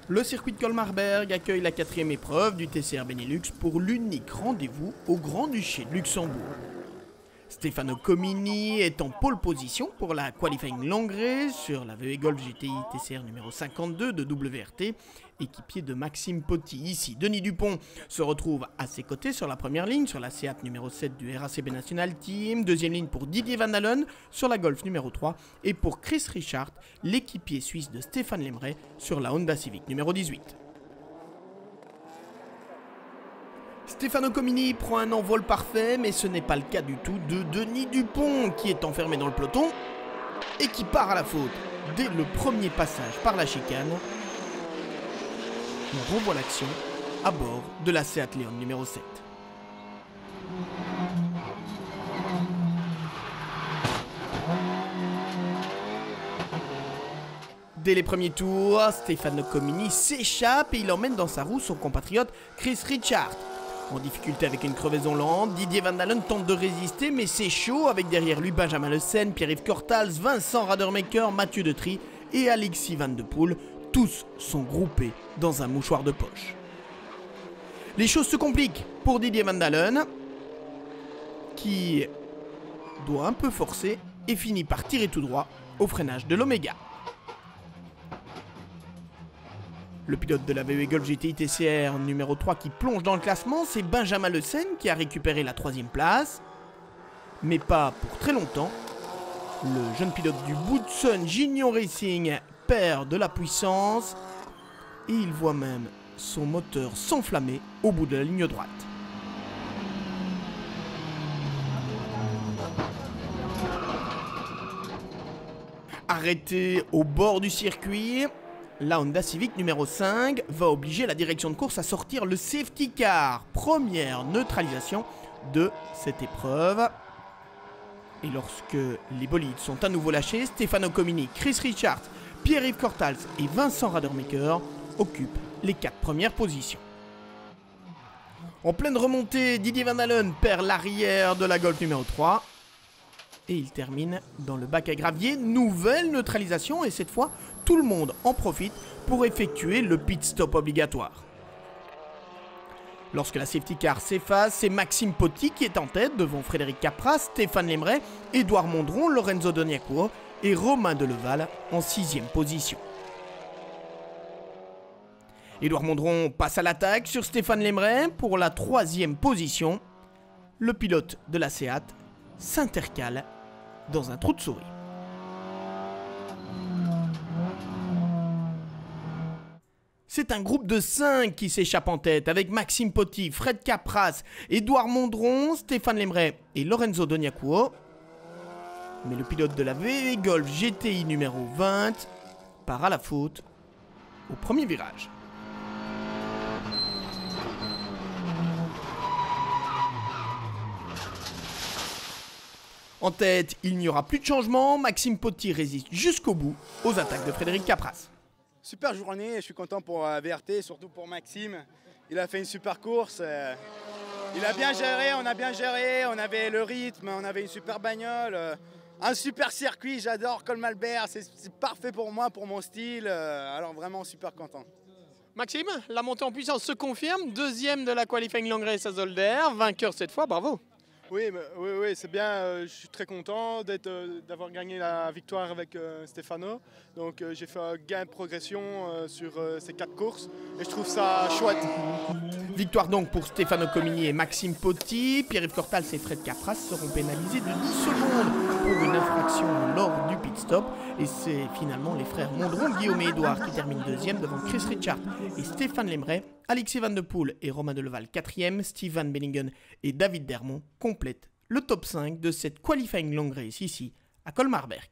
Le circuit de Colmar-Berg accueille la 4e épreuve du TCR Benelux pour l'unique rendez-vous au Grand-Duché de Luxembourg. Stefano Comini est en pole position pour la qualifying longue race sur la VW Golf GTI TCR numéro 52 de WRT, équipier de Maxime Potty. Ici, Denis Dupont se retrouve à ses côtés sur la première ligne, sur la Seat numéro 7 du RACB National Team. Deuxième ligne pour Didier Van Dalen sur la Golf numéro 3. Et pour Chris Richard, l'équipier suisse de Stéphane Lemray sur la Honda Civic numéro 18. Stefano Comini prend un envol parfait, mais ce n'est pas le cas du tout de Denis Dupont, qui est enfermé dans le peloton et qui part à la faute dès le premier passage par la chicane. On revoit l'action à bord de la Seat Leon numéro 7. Dès les premiers tours, Stefano Comini s'échappe et il emmène dans sa roue son compatriote Chris Richard. En difficulté avec une crevaison lente, Didier Van Dalen tente de résister, mais c'est chaud avec derrière lui Benjamin Le Sen, Pierre-Yves Cortals, Vincent Radermaker, Mathieu Detry et Alexis Van de Poel. Tous sont groupés dans un mouchoir de poche. Les choses se compliquent pour Didier Van Dalen, qui doit un peu forcer et finit par tirer tout droit au freinage de l'Omega. Le pilote de la VW Golf GTI TCR numéro 3 qui plonge dans le classement, c'est Benjamin Le Sen qui a récupéré la 3e place. Mais pas pour très longtemps. Le jeune pilote du Boutson Gignon Racing perd de la puissance et il voit même son moteur s'enflammer au bout de la ligne droite. Arrêté au bord du circuit, la Honda Civic numéro 5 va obliger la direction de course à sortir le safety car. Première neutralisation de cette épreuve. Et lorsque les bolides sont à nouveau lâchés, Stefano Comini, Chris Richard, Pierre-Yves Cortals et Vincent Radermaker occupent les 4 premières positions. En pleine remontée, Didier Van Dalen perd l'arrière de la Golf numéro 3. Et il termine dans le bac à gravier. Nouvelle neutralisation et cette fois, tout le monde en profite pour effectuer le pit stop obligatoire. Lorsque la safety car s'efface, c'est Maxime Potty qui est en tête devant Frédéric Capra, Stéphane Lemray, Édouard Mondron, Lorenzo Doniacourt et Romain Deleval en 6e position. Édouard Mondron passe à l'attaque sur Stéphane Lemray pour la 3e position. Le pilote de la Seat s'intercale dans un trou de souris. C'est un groupe de 5 qui s'échappe en tête avec Maxime Potty, Fred Capras, Édouard Mondron, Stéphane Lemray et Lorenzo Doniacourt. Mais le pilote de la VW Golf GTI numéro 20 part à la faute au premier virage. En tête, il n'y aura plus de changement. Maxime Potty résiste jusqu'au bout aux attaques de Frédéric Capras. Super journée, je suis content pour VRT, surtout pour Maxime. Il a fait une super course. Il a bien géré, on a bien géré, on avait le rythme, on avait une super bagnole. Un super circuit, j'adore Colmar-Berg, c'est parfait pour moi, pour mon style. Alors vraiment super content. Maxime, la montée en puissance se confirme. 2e de la qualifying long race à Zolder, vainqueur cette fois, bravo. Oui, c'est bien. Je suis très content d'avoir gagné la victoire avec Stefano. Donc j'ai fait un gain de progression sur ces 4 courses et je trouve ça chouette. Victoire donc pour Stefano Comini et Maxime Potty. Pierre-Yves Cortals et Fred Capras seront pénalisés de 10 secondes pour une infraction lors du pit stop. Et c'est finalement les frères Mondron, Guillaume et Édouard qui terminent 2e devant Chris Richard et Stéphane Lemray. Alexis Van de Poel et Romain Deleval 4e, Steve Van Bellingen et David Dermont complètent le top 5 de cette qualifying long race ici à Colmar-Berg.